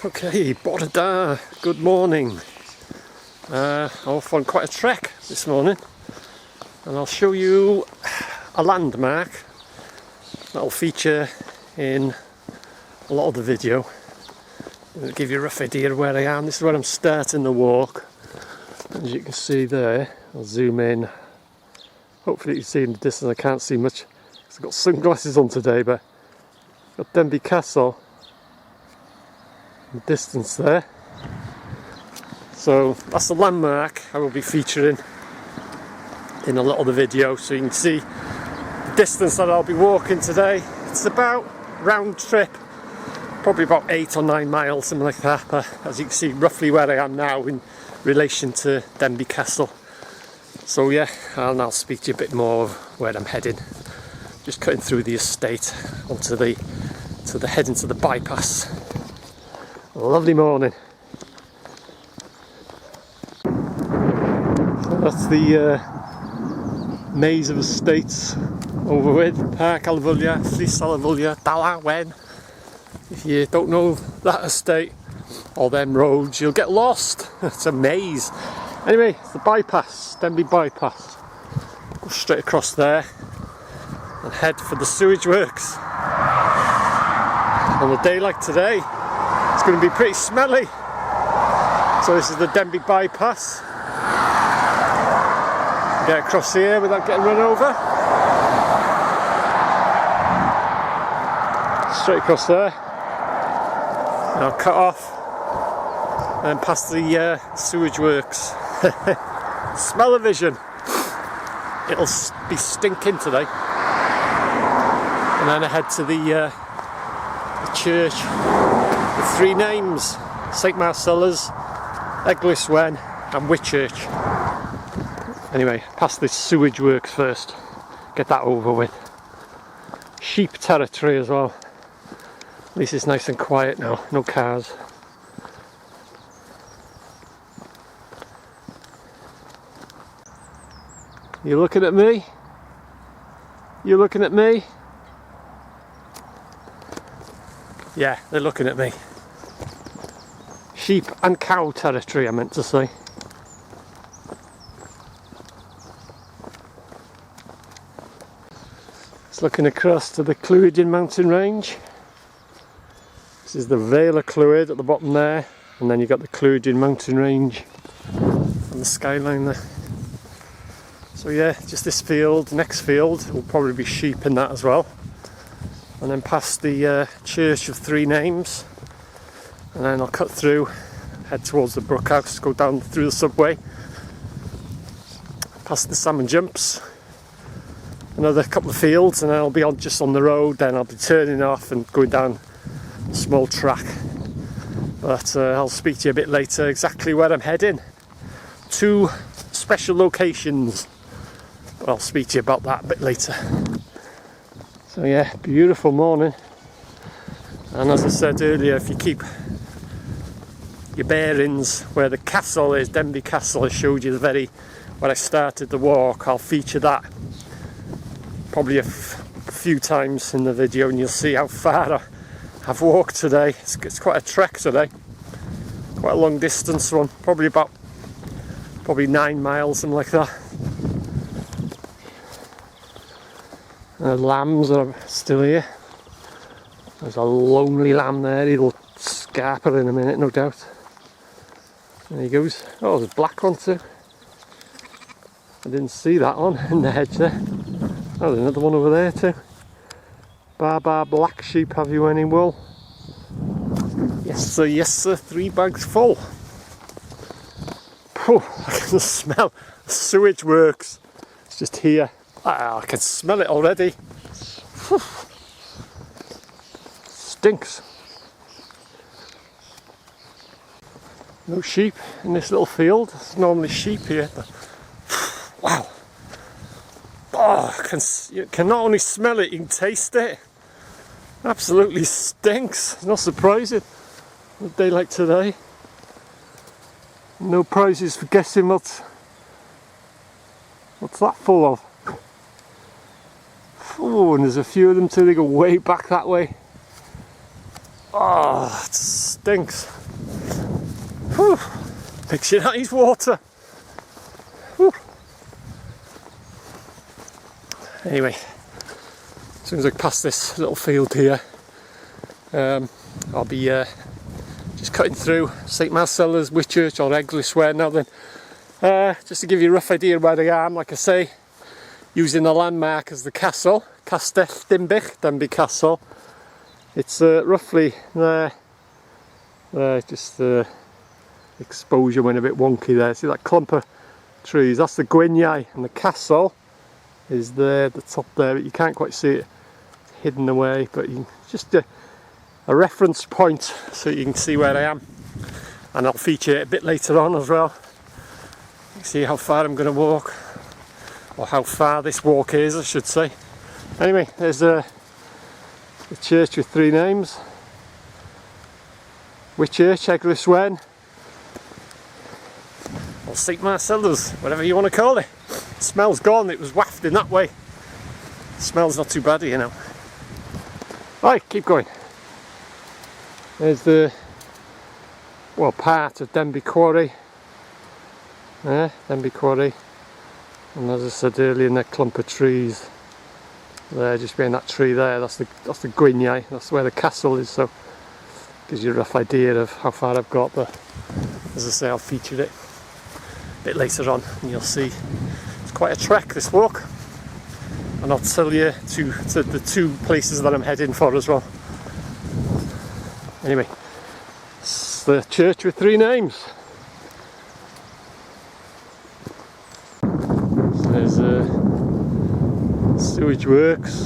Okay, bore da, good morning. Off on quite a trek this morning, and I'll show you a landmark that'll feature in a lot of the video. It'll give you a rough idea of where I am. This is where I'm starting the walk. As you can see there, I'll zoom in. Hopefully you can see in the distance. I can't see much because I've got sunglasses on today, but I've got Denbigh Castle in the distance there. So that's the landmark I will be featuring in a lot of the video, so you can see the distance that I'll be walking today. It's about round trip, probably about 8 or 9 miles, something like that, but as you can see roughly where I am now in relation to Denbigh Castle. So yeah, I'll speak to you a bit more of where I'm heading. Just cutting through the estate onto the head into the bypass. A lovely morning. So that's the maze of estates over with. Parc Alfwlio, Llys Alfwlio, Dala Wen. If you don't know that estate or them roads, you'll get lost. It's a maze. Anyway, it's the bypass, Denbigh bypass. Go straight across there and head for the sewage works. On a day like today, it's going to be pretty smelly. So this is the Denbigh bypass. Get across here without getting run over. Straight across there. And I'll cut off and past the sewage works. Smell-o-vision. It'll be stinking today. And then I head to the church with 3 names: St Marcella's, Eglwys Wen and Whitchurch. Anyway, past this sewage works first. Get that over with. Sheep territory as well. At least it's nice and quiet now, no cars. You looking at me? You looking at me? Yeah, they're looking at me. Sheep and cow territory, I meant to say. It's looking across to the Coed mountain range. This is the Vale of Coed at the bottom there, and then you've got the Coed mountain range on the skyline there. So yeah, just this field, next field will probably be sheep in that as well. And then past the church of 3 names, and then I'll cut through, head towards the Brook House, go down through the subway, past the salmon jumps, another couple of fields, and then I'll be just on the road. Then I'll be turning off and going down a small track. But I'll speak to you a bit later exactly where I'm heading. 2 special locations. But I'll speak to you about that a bit later. So yeah, beautiful morning. And as I said earlier, if you keep your bearings where the castle is, Denbigh Castle, I showed you where I started the walk. I'll feature that probably a few times in the video, and you'll see how far I've walked today. It's quite a trek today, quite a long distance one, probably 9 miles, something like that. The lambs are still here. There's a lonely lamb there. He'll scarper in a minute, no doubt. There he goes. Oh, there's a black one too. I didn't see that one in the hedge there. Oh, there's another one over there too. Bar black sheep, have you any wool? Yes sir, 3 bags full. Oh, I can smell the sewage works. It's just here. I can smell it already. Stinks. No sheep in this little field. There's normally sheep here. But wow. Oh, you can not only smell it, you can taste it. Absolutely stinks. It's not surprising. A day like today. No prizes for guessing what's that full of. Oh, and there's a few of them too. They go way back that way. Oh, it stinks. Whew. Mixing out his water. Whew. Anyway, as soon as I pass this little field here, I'll be just cutting through St Marcellus, Whitchurch or Eglwyswen now then. Just to give you a rough idea where I am, like I say, using the landmark as the castle, Castell Dinbych, Denby Castle. It's roughly there, just the exposure went a bit wonky there. See that clump of trees, that's the Gwyniau, and the castle is there at the top there, but you can't quite see it, it's hidden away, but you just a reference point so you can see where I am, and I'll feature it a bit later on as well. You can see how far I'm going to walk, or how far this walk is I should say. Anyway, there's the church with three names, Whitchurch, Eglwyswen, or St Marcellus, whatever you want to call it. It smells gone, it was wafted that way. It smells not too bad, you know. Right, keep going. There's the, well, part of Denby Quarry. Yeah, Denby Quarry. And as I said earlier, in that clump of trees there, just behind that tree there, that's the Gwyniau, that's where the castle is, so gives you a rough idea of how far I've got, but as I say, I'll feature it a bit later on and you'll see. It's quite a trek, this walk, and I'll tell you to the two places that I'm heading for as well. Anyway, it's the church with three names. So there's sewage works,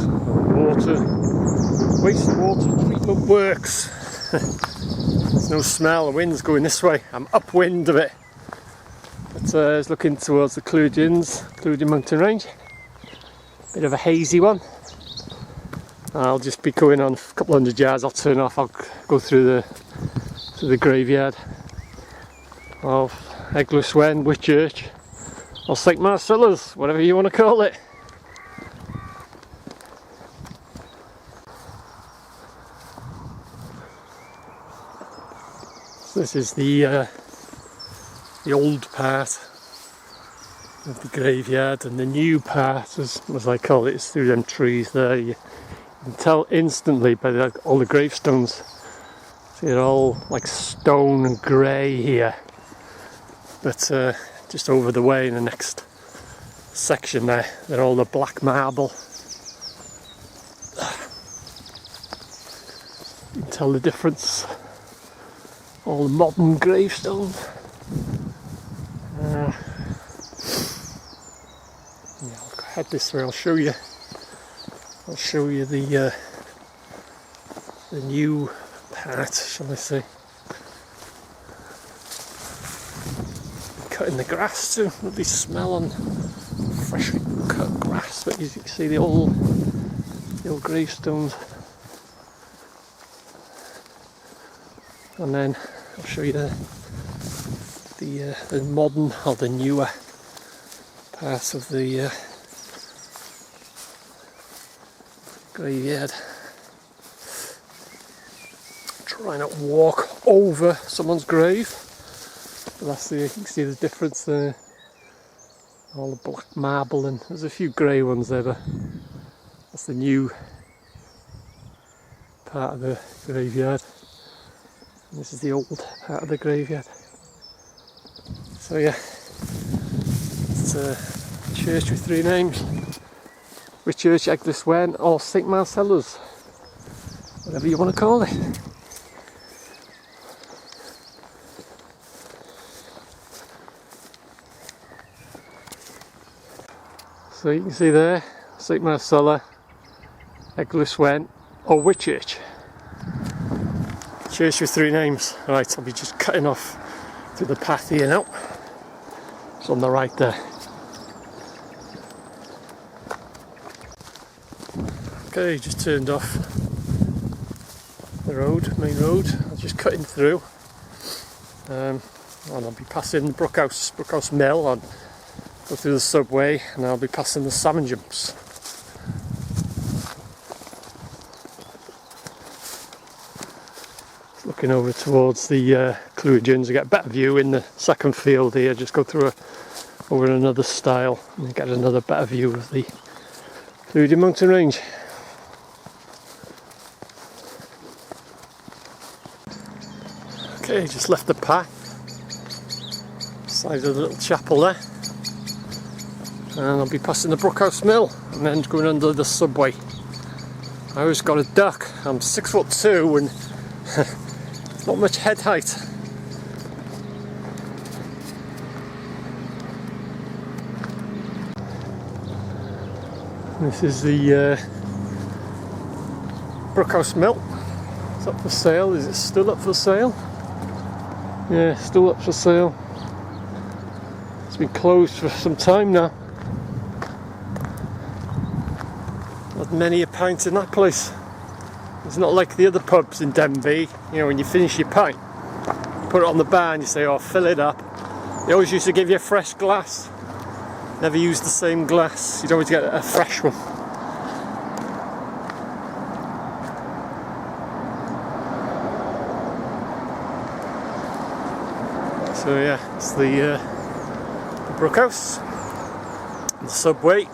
wastewater treatment works. There's no smell, the wind's going this way, I'm upwind of it. But it's looking towards the Coed mountain range. Bit of a hazy one. I'll just be going on a couple hundred yards, I'll turn off, I'll go through the graveyard of Eglwyswen, Whitchurch, or St Marcellus, whatever you want to call it. So this is the old part of the graveyard, and the new part, as I call it, is through them trees there. You can tell instantly by all the gravestones. See, they're all like stone and grey here, but just over the way in the next section there, they're all the black marble. You can tell the difference. All the modern gravestones. Yeah, I'll head this way. I'll show you the new part, shall I say. Cutting the grass too. Lovely smell on freshly cut grass. But you can see the old gravestones. And then I'll show you the modern, or the newer part of the graveyard. Try not to walk over someone's grave, but that's you can see the difference there. All the black marble, and there's a few grey ones there, but that's the new part of the graveyard. This is the old part of the graveyard. So yeah, it's a church with three names. Whitchurch, Eglwyswen, or St Marcellus, whatever you want to call it. So you can see there, St Marcellus, Eglwyswen, or Whitchurch. Church with three names. Right, I'll be just cutting off through the path here now. It's on the right there. Okay, just turned off the road, main road. I'm just cutting through. And I'll be passing the Brookhouse Mill, on go through the subway, and I'll be passing the salmon jumps. Looking over towards the seclusions. You get a better view in the second field here. Just go through over another stile and you get another better view of the Llanrhaeadr mountain range. Okay, just left the path, side of the little chapel there, and I'll be passing the Brookhouse Mill and then going under the subway. I always got a duck. I'm 6'2" and not much head height. This is the Brookhouse Mill. It's up for sale. Is it still up for sale? Yeah, still up for sale. It's been closed for some time now. Not many a pint in that place. It's not like the other pubs in Denbigh. You know, when you finish your pint, you put it on the bar and you say, oh, fill it up. They always used to give you a fresh glass. Never use the same glass. You'd always get a fresh one. So yeah, it's the Brookhouse. The subway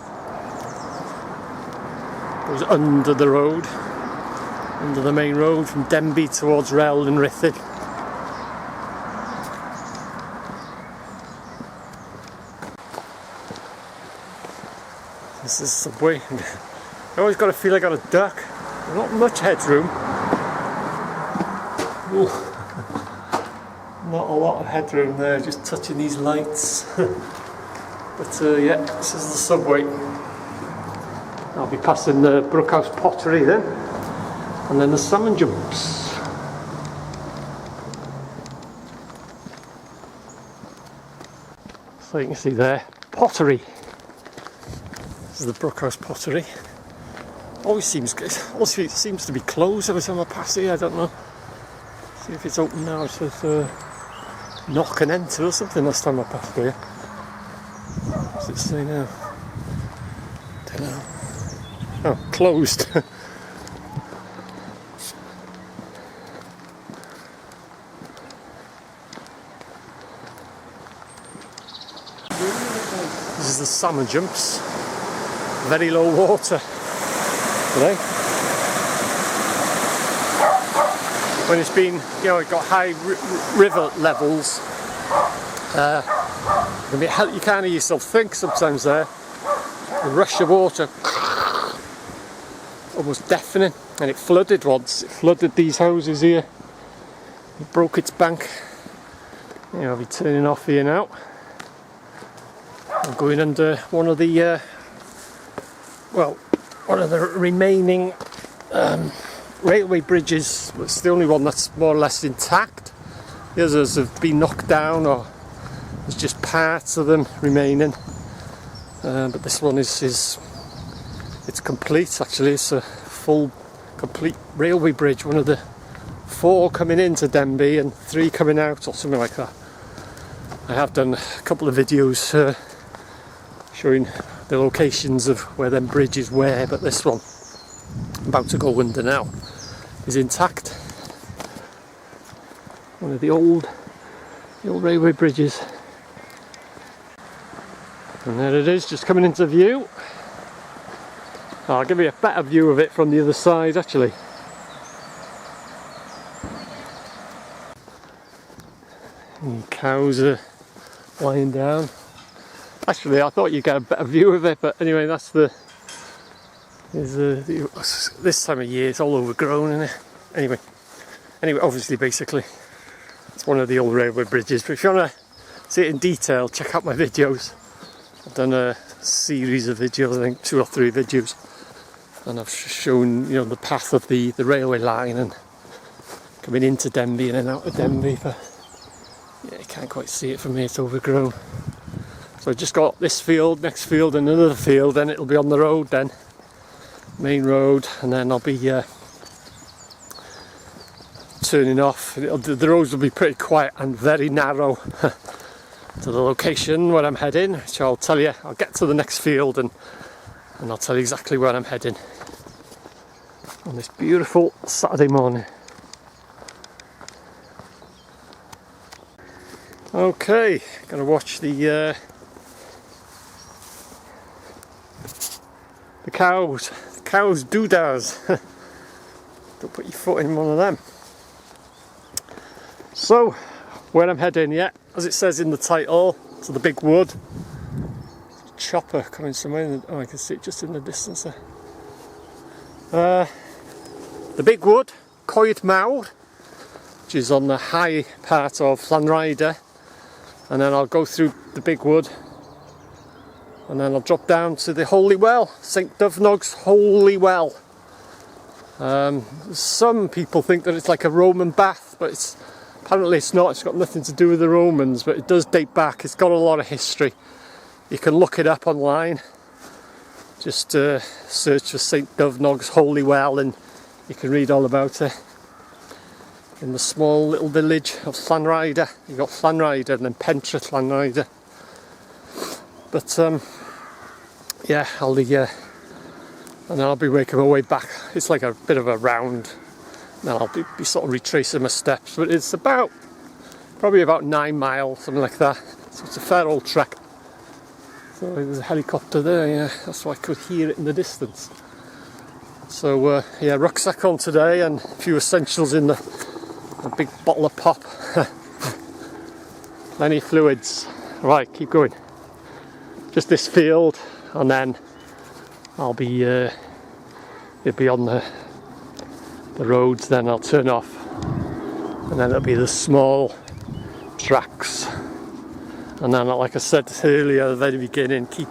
goes under the road, under the main road from Denbigh towards Llanrhaeadr. This is the subway. I always got to feel I got a duck. Not much headroom. Ooh. Not a lot of headroom there, just touching these lights. But yeah, this is the subway. I'll be passing the Brookhouse Pottery then, and then the salmon jumps. So you can see there, pottery. This is the Brookhouse Pottery. Always seems to be closed every time I pass here. I don't know. See if it's open now. It says knock and enter or something last time I passed here. What's it say now? Don't know. Oh, closed. This is the salmon jumps. Very low water today. When it's been, you know, it got high river levels, you can't hear yourself think sometimes there. The rush of water, almost deafening, and it flooded once. It flooded these houses here. It broke its bank. You know, I'll be turning off here now. I'm going under one of the, one of the remaining railway bridges. It's the only one that's more or less intact. The others have been knocked down, or there's just parts of them remaining. But this one is it's complete. Actually, it's a full, complete railway bridge. One of the 4 coming into Denbigh and 3 coming out, or something like that. I have done a couple of videos showing the locations of where them bridges were, but this one I'm about to go under now is intact. One of the old railway bridges. And there it is, just coming into view. I'll give you a better view of it from the other side actually. The cows are lying down. Actually, I thought you'd get a better view of it, but anyway, that's this time of year it's all overgrown, isn't it? Anyway, obviously, basically, it's one of the old railway bridges. But if you want to see it in detail, check out my videos. I've done a series of videos, I think 2 or 3 videos, and I've shown, you know, the path of the railway line and coming into Denbigh and then out of Denbigh. But yeah, you can't quite see it from here; it's overgrown. So I've just got this field, next field, and another field. Then it'll be on the road, then main road, and then I'll be turning off. The roads will be pretty quiet and very narrow to the location where I'm heading, which I'll tell you. I'll get to the next field and I'll tell you exactly where I'm heading on this beautiful Saturday morning. Okay, gonna watch the cows. The cows doodahs. Don't put your foot in one of them. So, where I'm heading, yeah, as it says in the title, to the big wood. Chopper coming somewhere. Oh, I can see it just in the distance there. The big wood, Coed Mawr, which is on the high part of Llanrhaeadr, and then I'll go through the big wood, and then I'll drop down to the holy well, St Dyfnog's holy well. Some people think that it's like a Roman bath, but apparently it's not. It's got nothing to do with the Romans, but it does date back. It's got a lot of history. You can look it up online. Just search for St Dyfnog's holy well and you can read all about it. In the small little village of Llanrhaeadr. You've got Llanrhaeadr and then Pentrith Llanrhaeadr. But yeah, and then I'll be making my way back. It's like a bit of a round. And I'll be sort of retracing my steps. But it's probably about 9 miles, something like that. So it's a fair old trek. So there's a helicopter there, yeah, that's why I could hear it in the distance. So yeah, rucksack on today and a few essentials in a big bottle of pop. Plenty of fluids. Right, keep going. Just this field and then I'll be it'll be on the roads, then I'll turn off and then it'll be the small tracks. And then, like I said earlier at the very beginning, keep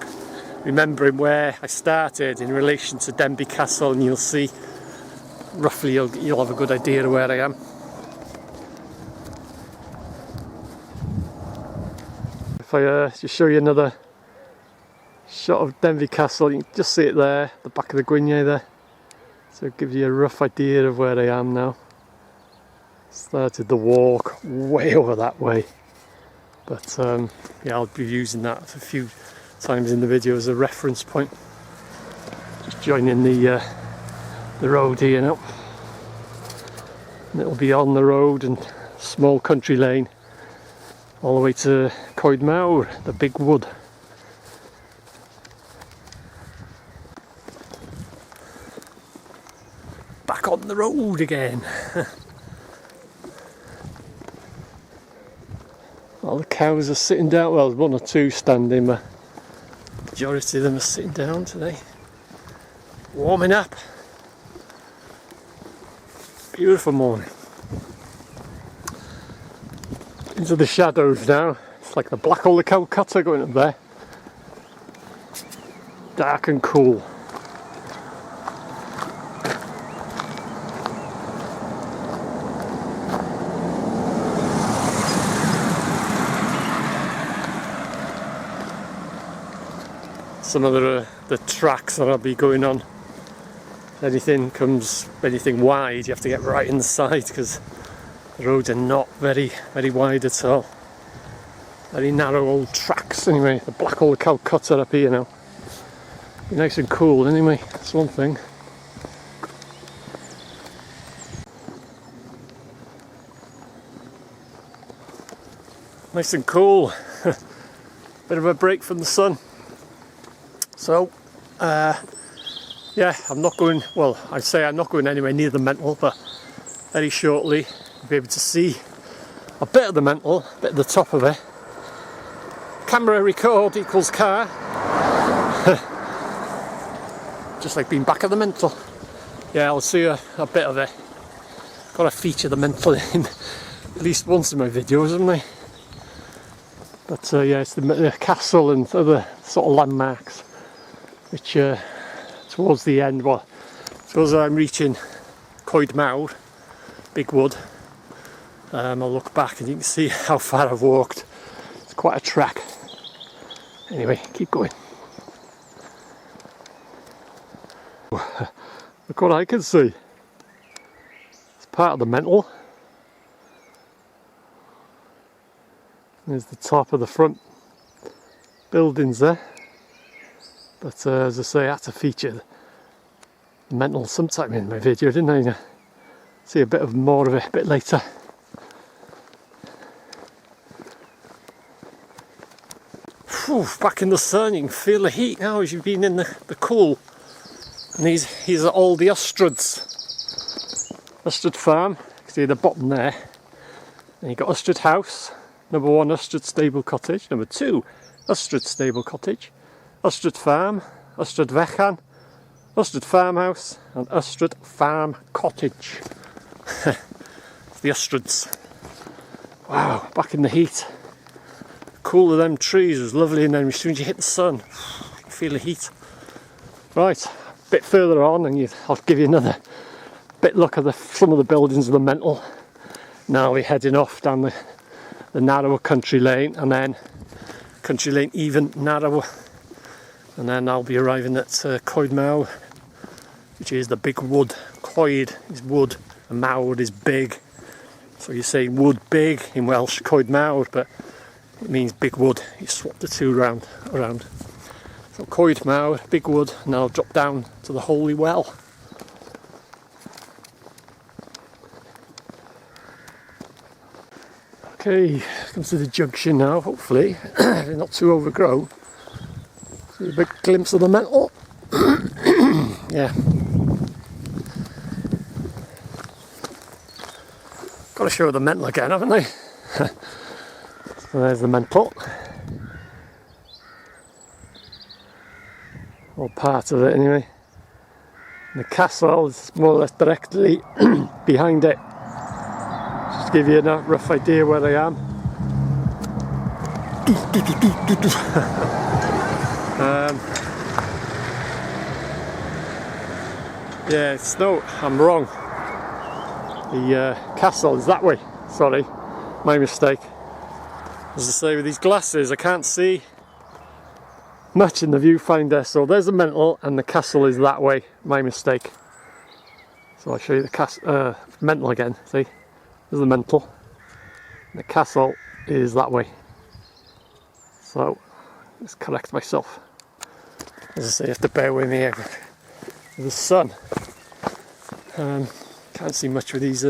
remembering where I started in relation to Denbigh Castle, and you'll see roughly you'll have a good idea of where I am. If I just show you another shot of Denbigh Castle, you can just see it there, the back of the Gwynion there. So it gives you a rough idea of where I am now. Started the walk way over that way. But yeah, I'll be using that a few times in the video as a reference point. Just joining the road here now. And it'll be on the road and small country lane all the way to Coed Mawr, the big wood. Back on the road again. All the cows are sitting down, well, one or two standing, but the majority of them are sitting down today. Warming up. Beautiful morning. Into the shadows now. It's like the black hole of Calcutta going up there. Dark and cool. Some of the tracks that I'll be going on. If anything wide, you have to get right inside because the roads are not very wide at all. Very narrow old tracks anyway. The black hole of Calcutta up here now. Be nice and cool anyway, that's one thing. Nice and cool. Bit of a break from the sun. So, yeah, I'm not going, well, I'd say I'm not going anywhere near the Mental, but very shortly you'll be able to see a bit of the Mental, a bit of the top of it. Camera record equals car. Just like being back at the Mental. Yeah, I'll see a bit of it. Got to feature the Mental in at least once in my videos, haven't I? But yeah, it's the castle and other sort of landmarks. Which towards the end, well, towards I'm reaching Coed Mawr, big wood, I'll look back and you can see how far I've walked. It's quite a trek. Anyway, keep going. Look what I can see. It's part of the Mental. There's the top of the front buildings there. But as I say, I had to feature the Mental sometime in my video, didn't I? See a bit more of it a bit later. back in the sun. You can feel the heat now as you've been in the cool. And these are all the Ustruds. Ustrud Farm, see at the bottom there. And you've got Ustrud House, number 1 Ustrud Stable Cottage, number 2 Ustrud Stable Cottage, Ustrud Farm, Ustrud Fechan, Ustrud Farmhouse and Ustrud Farm Cottage. It's the Ustruds. Wow, back in the heat. Cool of them trees was lovely, and then as soon as you hit the sun, you can feel the heat. Right, a bit further on and I'll give you another bit look at some of the buildings of the Mental. Now we're heading off down the narrower country lane, and then country lane even narrower, and then I'll be arriving at Coed Mawr, which is the big wood. Coed is wood and Mawr is big, so you say wood big in Welsh, Coed Mawr, but it means big wood. You swap the two around. So Coed Mawr, big wood, and I'll drop down to the Holy Well. Okay, comes to the junction now, hopefully. They're not too overgrown. See a big glimpse of the Mental. Yeah. Got to show the Mental again, haven't I? So there's the Mental. Or part of it anyway. And the castle is more or less directly behind it. Just to give you a rough idea where I am. Yeah, it's no, I'm wrong. The castle is that way. Sorry, my mistake. As I say, with these glasses I can't see much in the viewfinder, so there's the Mental and the castle is that way. My mistake. So I'll show you the Mental again. See, there's the Mental. The castle is that way. So let's correct myself. As I say, you have to bear with me here. The sun. Can't see much with these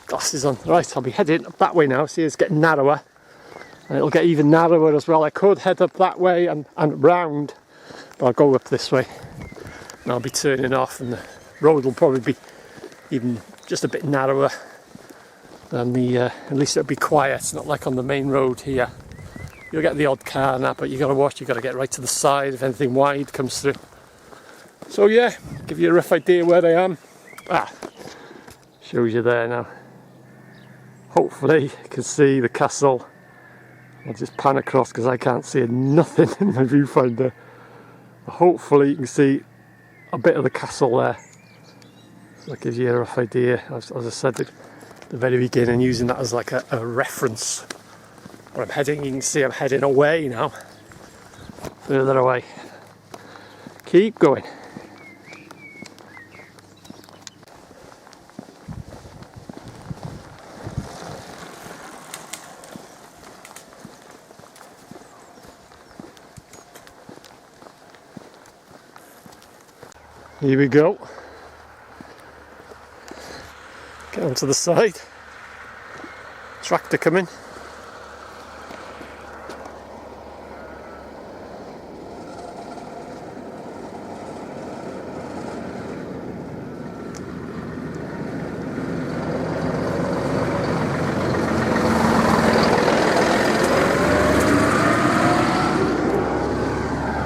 glasses on. Right, I'll be heading up that way now. See, it's getting narrower. And it'll get even narrower as well. I could head up that way and round, but I'll go up this way. And I'll be turning off, and the road will probably be even just a bit narrower than the, at least it'll be quiet. It's not like on the main road here. You'll get the odd car and that, but you got to watch, you got to get right to the side if anything wide comes through. So yeah, give you a rough idea where I am. Shows you there now. Hopefully you can see the castle. I'll just pan across because I can't see nothing in my viewfinder. Hopefully you can see a bit of the castle there. So that gives you a rough idea. As I said at the very beginning, using that as like a reference. Where I'm heading, you can see I'm heading away now. Further away. Keep going. Here we go. Get onto the side. Tractor coming.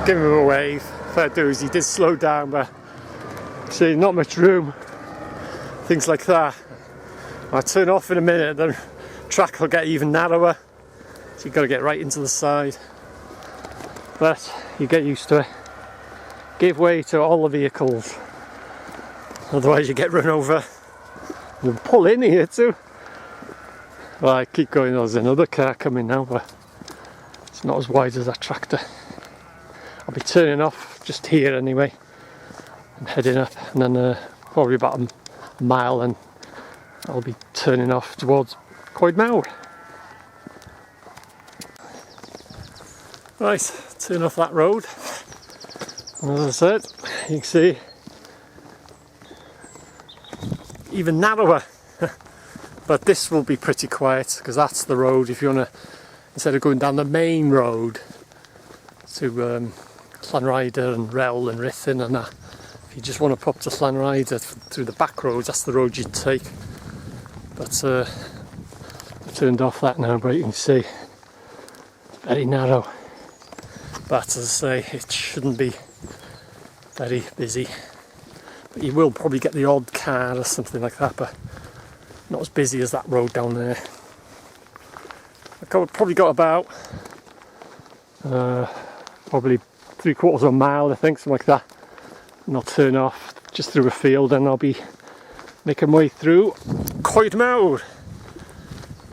Give him a wave. Fair dues, he did slow down, but see, not much room. Things like that. I'll turn off in a minute, the track will get even narrower. So you've got to get right into the side. But you get used to it. Give way to all the vehicles. Otherwise you get run over. You'll pull in here too. Right, keep going. There's another car coming now, but it's not as wide as that tractor. I'll be turning off just here anyway. And heading up, and then probably about a mile, and I'll be turning off towards Coed Mawr. Right, turn off that road. And as I said, you can see even narrower. But this will be pretty quiet because that's the road. If you want to instead of going down the main road to Llanrhaeadr and Rel and Ruthin and that. If you just want to pop to Llanrhaeadr through the back roads, that's the road you'd take. But I've turned off that now, but you can see it's very narrow. But as I say, it shouldn't be very busy. But you will probably get the odd car or something like that, but not as busy as that road down there. I've probably got about probably 3/4 of a mile, I think, something like that. And I'll turn off just through a field and I'll be making my way through Coed Mawr.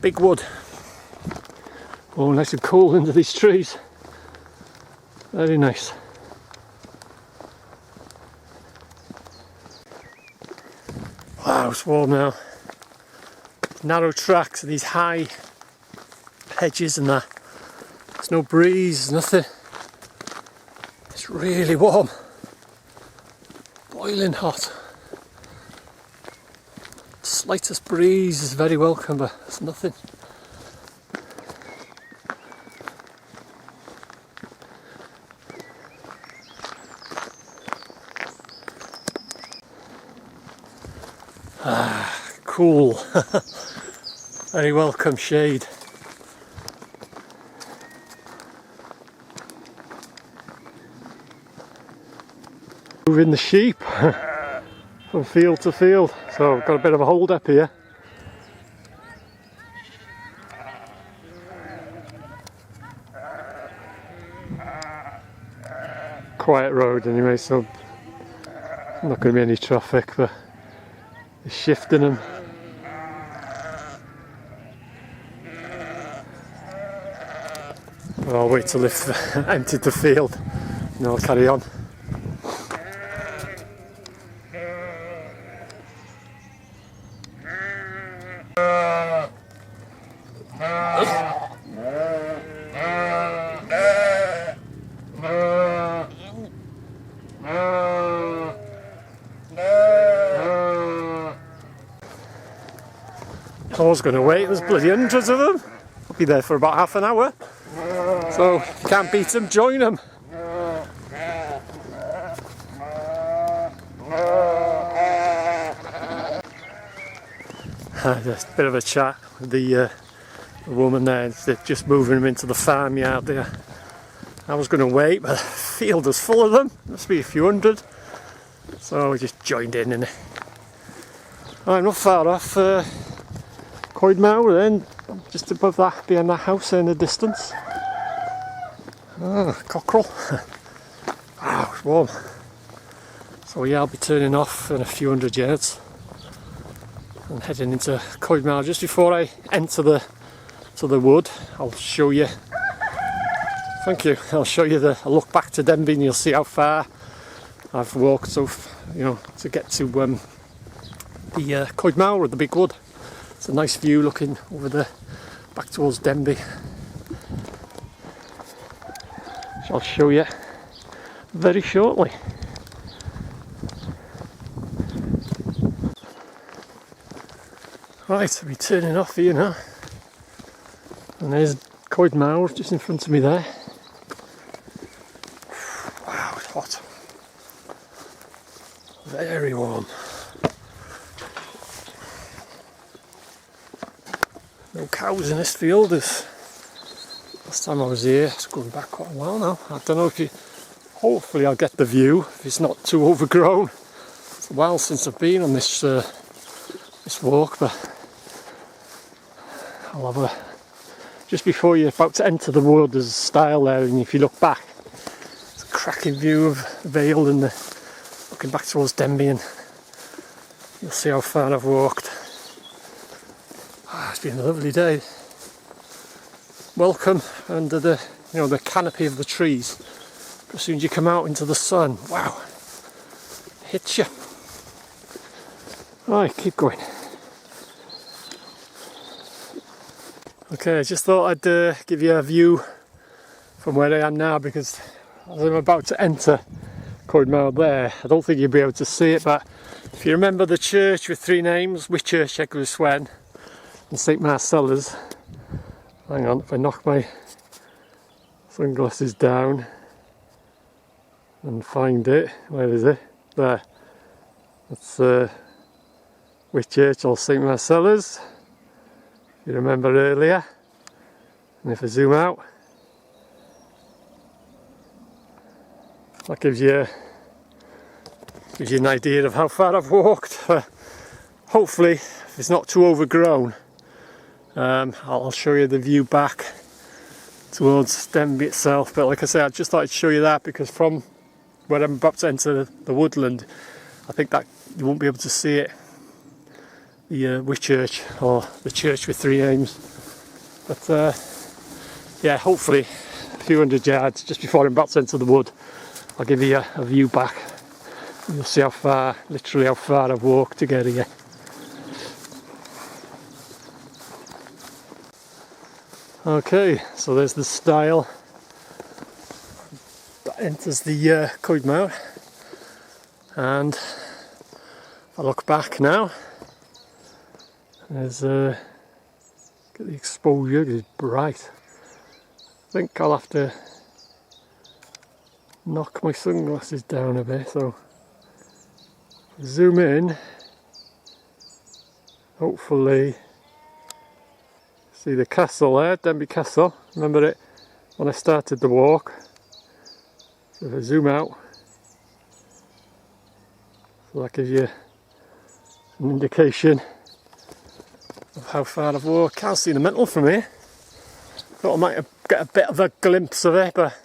Big wood. Oh, nice and cool under these trees. Very nice. Wow, it's warm now. Narrow tracks and these high hedges and that. There's no breeze, nothing. It's really warm. Boiling hot. Slightest breeze is very welcome, but there's nothing. Cool. Very welcome shade. Moving the sheep from field to field, so I've got a bit of a hold up here. Quiet road anyway, so not going to be any traffic, but it's shifting them. I'll wait till they've emptied the field and I'll carry on. I was going to wait, there's bloody hundreds of them. I'll be there for about half an hour. So, if you can't beat them, join them. Just a bit of a chat with the woman there. They're just moving them into the farmyard there. I was going to wait, but the field was full of them. Must be a few hundred. So we just joined in it. I'm not far off Coed Mawr then, just above that, behind that house in the distance. Ah, cockerel. Wow, it's warm. So yeah, I'll be turning off in a few hundred yards and heading into Coed Mawr. Just before I enter the wood, I'll show you. Thank you. I'll show you a look back to Denbigh, and you'll see how far I've walked. So to get to the Coed Mawr, the big wood. It's a nice view looking over back towards Denbigh. So I'll show you very shortly. Right, I'll be turning off here now. And there's Coed Mawr just in front of me there. Wow, it's hot. Very warm. No cows in this field. Last time I was here, it's going back quite a while now. I don't know if hopefully I'll get the view if it's not too overgrown. It's a while since I've been on this walk, but I'll have just before you're about to enter the wood, there's a stile there, and if you look back, it's a cracking view of the Vale and looking back towards Denbigh, and you'll see how far I've walked. It's been a lovely day. Welcome under the canopy of the trees. As soon as you come out into the sun, wow, hits you. Right, keep going. Okay, I just thought I'd give you a view from where I am now, because as I'm about to enter Coed Mawr there, I don't think you'll be able to see it, but if you remember the church with three names, Whitchurch, Eglwys Wen and St Marcellus, Hang on, if I knock my sunglasses down and find it, where is it? There. That's Whitchurch or St Marcellus, if you remember earlier. And if I zoom out, that gives you an idea of how far I've walked. Hopefully, if it's not too overgrown, I'll show you the view back towards Denby itself. But like I say, I just thought I'd show you that because from where I'm about to enter the woodland, I think that you won't be able to see it. The Whitchurch, or the church with three names. But yeah, hopefully a few hundred yards just before I'm about to enter the wood, I'll give you a view back. You'll see how far, literally how far I've walked to get here. Okay, so there's the stile that enters the Coed Mawr, and if I look back now, there's get the exposure, it's bright. I think I'll have to knock my sunglasses down a bit, so zoom in, hopefully see the castle there, Denby Castle. Remember it when I started the walk. So if I zoom out, so that gives you an indication of how far I've walked. Can't see the mantle from here. Thought I might get a bit of a glimpse of it, but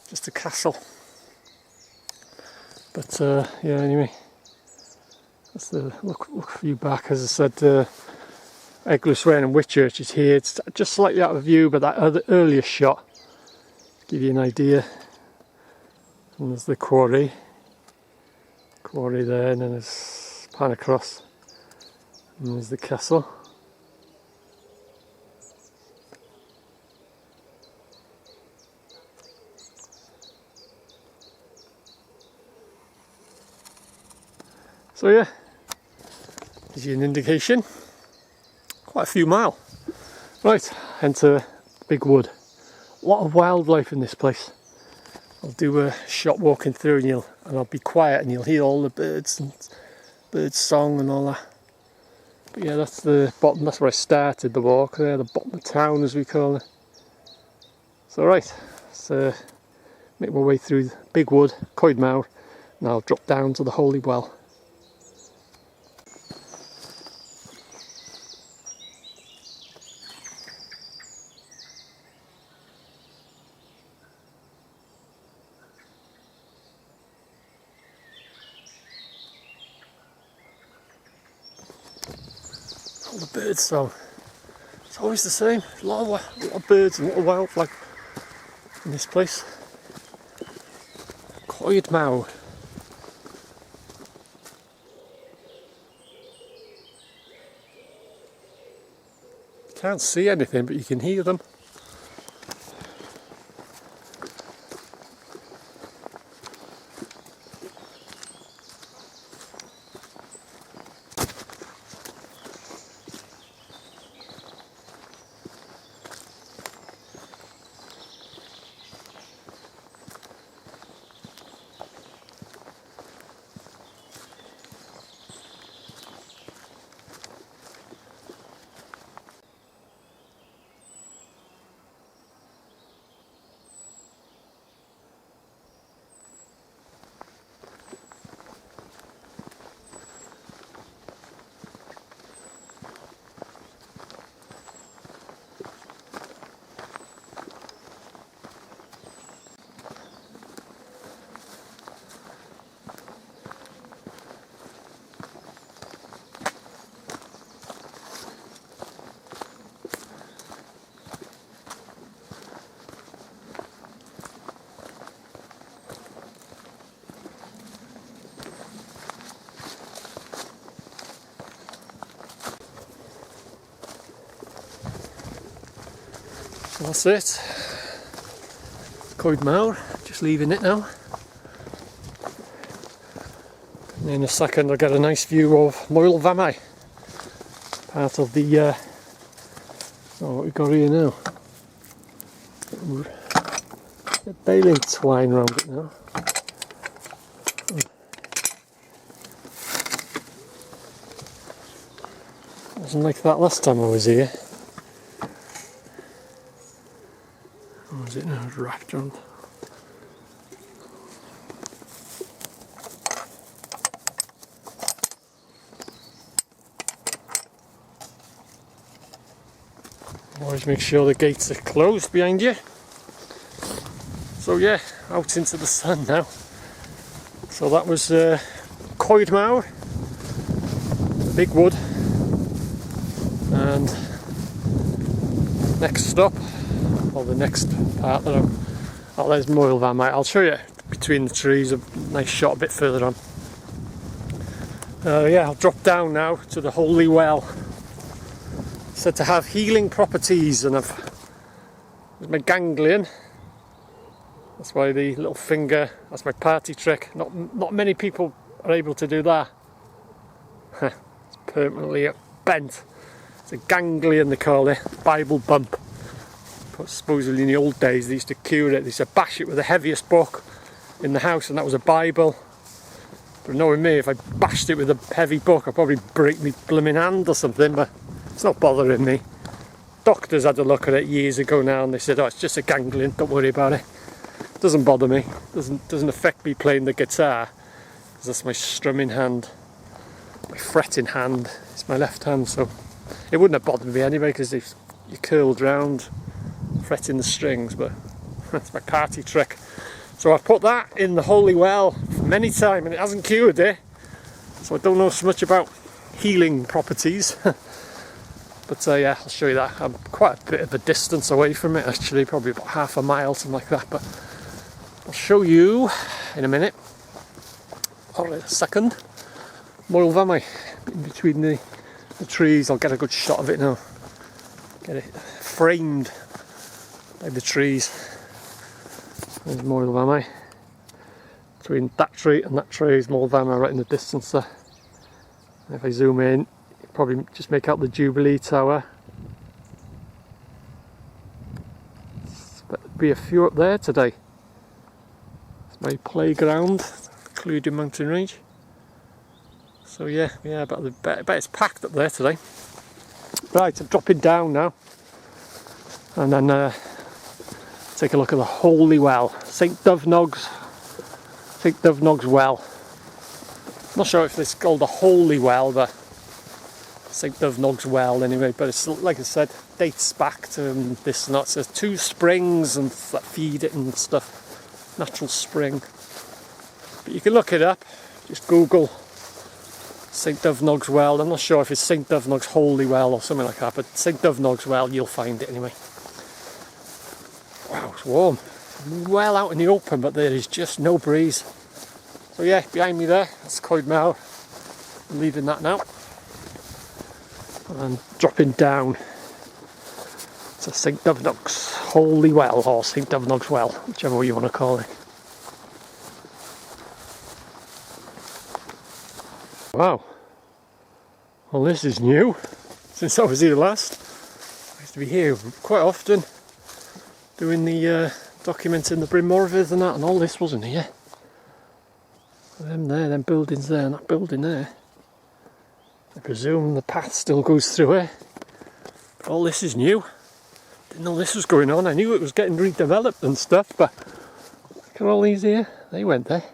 just a castle. But yeah, anyway, that's the look view back. As I said, Eglwyswen and Whitchurch is here. It's just slightly out of view, but that earlier shot to give you an idea. And there's the quarry there, and then there's pan across, and there's the castle. So yeah, gives you an indication. Quite a few mile. Right, enter big wood. A lot of wildlife in this place. I'll do a shot walking through, and I'll be quiet, and you'll hear all the birds and bird song and all that. But yeah, that's the bottom. That's where I started the walk there, the bottom of town as we call it. So right, let's make my way through big wood, Coed Mawr, and I'll drop down to the holy well. All the bird song. It's always the same. A lot of birds and a lot of wildlife in this place. Coed Mawr. You can't see anything, but you can hear them. So that's it. Coed Mawr, just leaving it now. And in a second I'll get a nice view of Mawr, part of the So what we got here now? Baling twine around it now. Wasn't like that last time I was here. What was it now? It's wrapped around. Always make sure the gates are closed behind you. So yeah, out into the sun now. So that was Coed Mawr, the big wood. And next stop, or the next part that oh, there's Mawr mate. I'll show you between the trees, a nice shot a bit further on. Yeah, I'll drop down now to the holy well. Said to have healing properties, and I've my ganglion. That's why the little finger, that's my party trick. Not many people are able to do that. It's permanently bent. It's a ganglion they call it, Bible bump. But supposedly in the old days they used to cure it, they used to bash it with the heaviest book in the house, and that was a Bible. But knowing me, if I bashed it with a heavy book I'd probably break my blooming hand or something, but it's not bothering me. Doctors had a look at it years ago now and they said, oh, it's just a ganglion, don't worry about it. Doesn't bother me, doesn't affect me playing the guitar, because that's my strumming hand, my fretting hand, it's my left hand, so it wouldn't have bothered me anyway, because if you curled round fretting the strings, but that's my party trick. So I've put that in the holy well many times and it hasn't cured it, so I don't know so much about healing properties. But yeah, I'll show you that. I'm quite a bit of a distance away from it actually, probably about half a mile, something like that, but I'll show you in a minute, or a second. Mawr in between the trees. I'll get a good shot of it now. Get it framed by the trees. There's Mawr. Between that tree and that tree is Mawr right in the distance there. And if I zoom in, you probably just make out the Jubilee Tower. There'll be a few up there today. It's my playground, Coed mountain range. So yeah, but it's packed up there today. Right, I'm dropping down now, and then take a look at the holy well, St Dyfnog's well. I'm not sure if it's called the holy well, but St Dyfnog's well anyway. But it's, like I said, dates back to this and that. So there's 2 springs and that feed it and stuff, natural spring. But you can look it up, just Google St Dyfnog's well. I'm not sure if it's St Dyfnog's holy well or something like that, but St Dyfnog's well, you'll find it anyway. Wow, it's warm. Well out in the open, but there is just no breeze. So yeah, behind me there, that's Coed Mawr. I'm leaving that now. And dropping down to St Dyfnog's holy well, or St Dyfnog's well, whichever way you want to call it. Wow. Well, this is new since I was here last. I used to be here quite often doing the documenting the Bryn Mawrfydd and that, and all this wasn't here. Them there, them buildings there, and that building there. I presume the path still goes through here. But all this is new. Didn't know this was going on. I knew it was getting redeveloped and stuff, but look at all these here. They went there.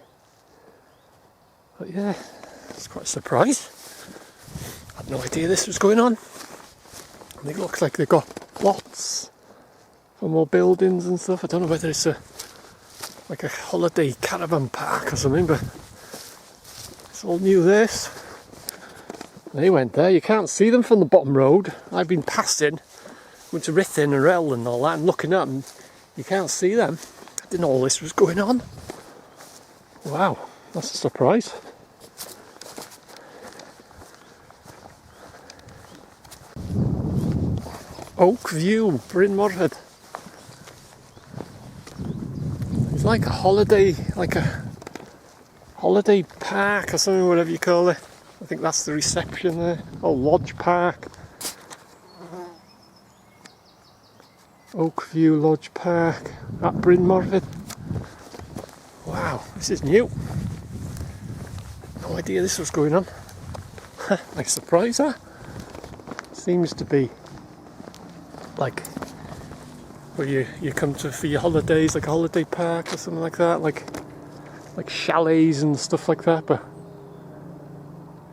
But yeah, it's quite a surprise. I had no idea this was going on. And it looks like they've got plots for more buildings and stuff. I don't know whether it's like a holiday caravan park or something, but it's all new this. They went there. You can't see them from the bottom road. I've been passing, went to Rhythin and Rel and all that, and looking up, and you can't see them. I didn't know all this was going on. Wow, that's a surprise. Oak View, Bryn Mawrfydd. It's like a holiday park or something, whatever you call it. I think that's the reception there. Oh, Lodge Park. Oakview Lodge Park at Bryn Mawr. Wow, this is new. No idea this was going on. Nice surprise, huh? Seems to be like where you come to for your holidays, like a holiday park or something like that, like chalets and stuff like that. But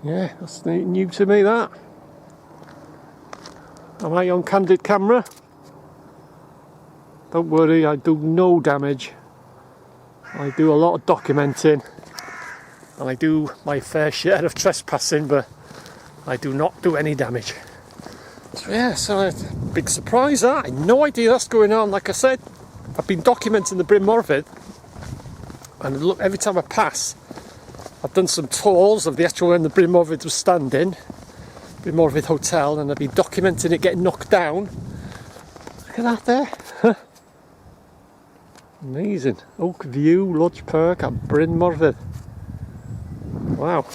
yeah, that's new to me, that. Am I on candid camera? Don't worry, I do no damage. I do a lot of documenting and I do my fair share of trespassing, but I do not do any damage. So yeah, so a big surprise, that. I had no idea that's going on. Like I said, I've been documenting the Bryn Mawr, and look, every time I pass, I've done some tours of the actual when the Bryn Mawr was standing, Bryn Mawr Hotel, and I've been documenting it getting knocked down. Look at that there. Amazing. Oakview Lodge Park at Bryn Mawr. Wow.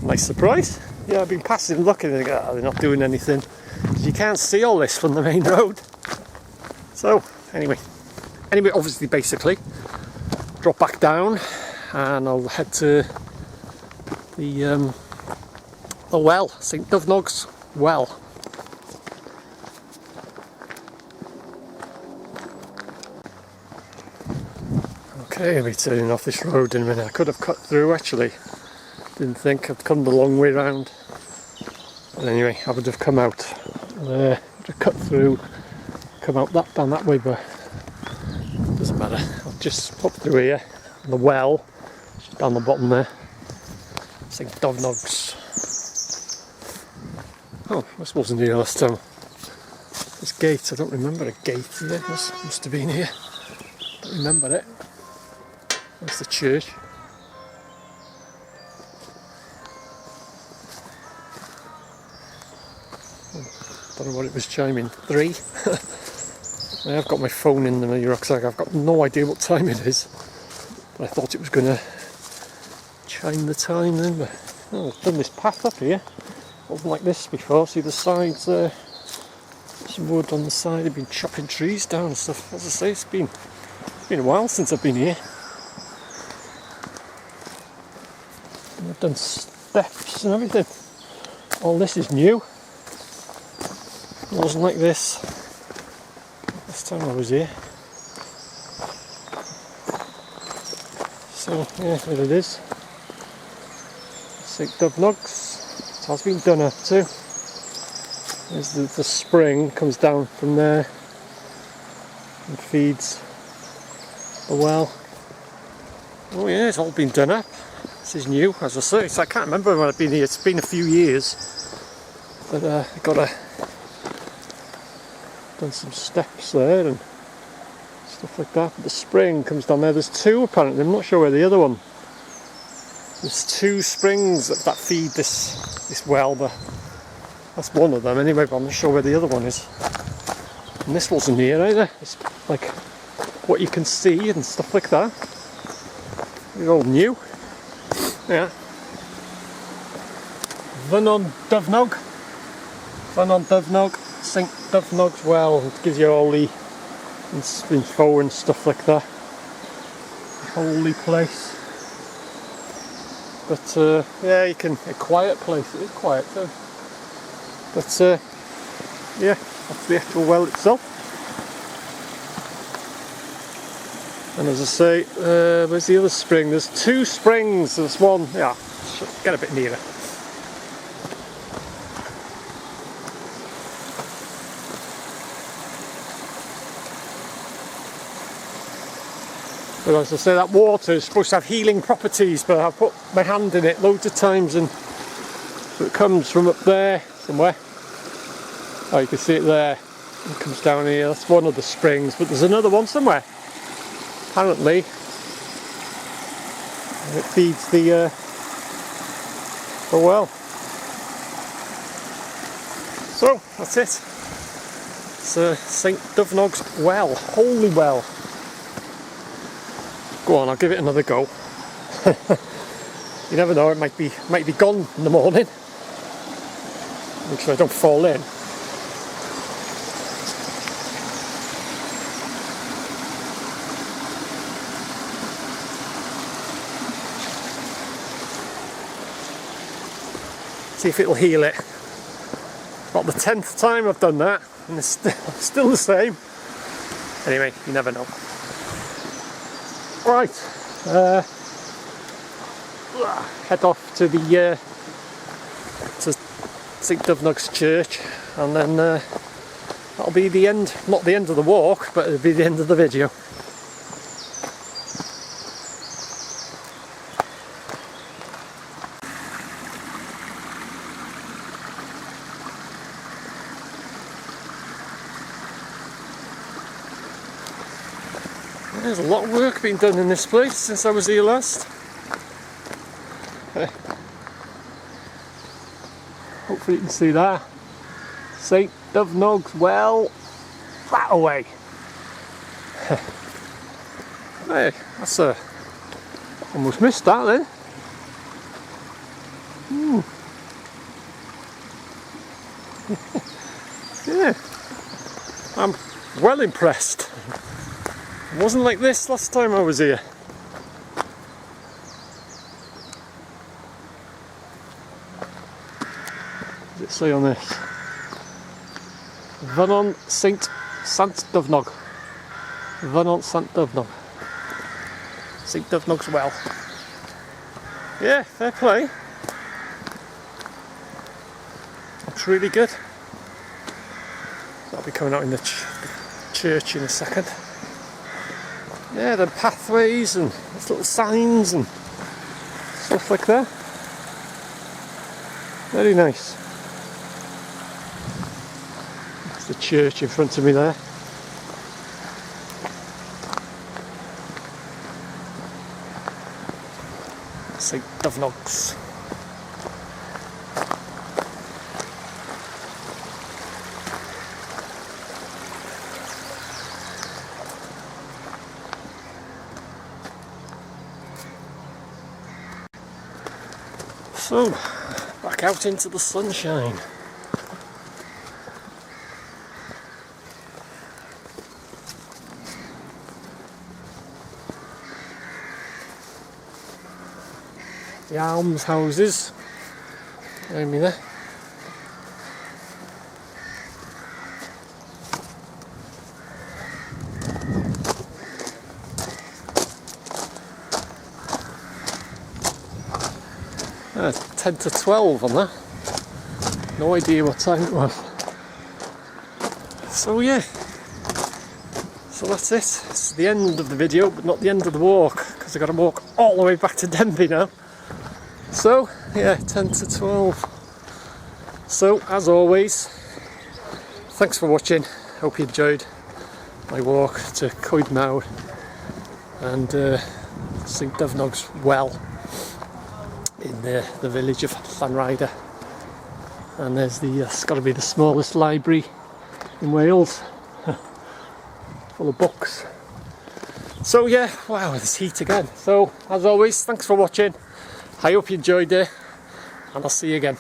Nice surprise. Yeah, I've been passing looking and they're not doing anything. You can't see all this from the main road. So, anyway, obviously, basically, drop back down and I'll head to the well, St Dyfnog's well. Okay, I'll be turning off this road in a minute. I could have cut through actually. Didn't think I'd come the long way round. But anyway, I would have come out there, would have cut through, come out down that way, but it doesn't matter. I'll just pop through here. The well, down the bottom there. St Dyfnog's. Oh, this wasn't here last time. This gate, I don't remember a gate here. Must have been here. Don't remember it. That's the church. Don't know what it was chiming. 3. I have got my phone in the rucksack. I've got no idea what time it is. But I thought it was going to chime the time then. But oh, I've done this path up here. It wasn't like this before. See the sides there? Some wood on the side. I've been chopping trees down and stuff. As I say, it's been a while since I've been here. And I've done steps and everything. All this is new. It wasn't like this last time I was here. So yeah, there it is. St Dyfnog's. It has been done up too. There's the spring comes down from there and feeds the well. Oh yeah, it's all been done up. This is new, as I say. So I can't remember when I've been here. It's been a few years. But I got done some steps there and stuff like that. But the spring comes down there. There's 2 apparently. I'm not sure where the other one. There's 2 springs that feed this well, but that's one of them anyway. But I'm not sure where the other one is. And this wasn't here either. It's like what you can see and stuff like that. It's all new. Yeah. Dyfnog. Dyfnog. St Dyfnog's well. It gives you all the info and stuff like that. Holy place. But yeah, you can a quiet place. It is quiet too. But yeah, that's the actual well itself. And as I say, where's the other spring? There's 2 springs. There's one. Yeah, get a bit nearer. But as I say, that water is supposed to have healing properties, but I've put my hand in it loads of times, and so it comes from up there somewhere. Oh, you can see it there. It comes down here. That's one of the springs, but there's another one somewhere. Apparently, it feeds the well. So that's it. It's St Dyfnog's well, holy well. Go on, I'll give it another go. You never know, it might be gone in the morning. Make sure I don't fall in. See if it'll heal it. About the 10th time I've done that, and it's still the same. Anyway, you never know. Right, head off to the to St Dyfnog's church, and then that'll be the end. Not the end of the walk, but it'll be the end of the video. There's a lot of work being done in this place since I was here last. Hopefully you can see that. St Dyfnog's Well, that away. Hey, that's almost missed that then. Yeah, I'm well impressed. It wasn't like this last time I was here. What does it say on this? Vernon Sant Dyfnog. Vernon Sant Dyfnog. St Dyfnog's Well. Yeah, fair play. Looks really good. That'll be coming out in the church in a second. Yeah, the pathways and little signs and stuff like that. Very nice. That's the church in front of me there. St Dyfnog's. So, back out into the sunshine. The almshouses. Behind me there. Ah, 10 to 12 on that. No idea what time it was. So yeah. So that's it. It's the end of the video, but not the end of the walk, because I've got to walk all the way back to Denby now. So yeah, 10 to 12. So as always, thanks for watching. Hope you enjoyed my walk to Coed Mawr and St Dyfnog's Well in the village of Llanrhaeadr. And there's it's got to be the smallest library in Wales, full of books. So yeah, wow, there's heat again. So as always, thanks for watching. I hope you enjoyed it, and I'll see you again.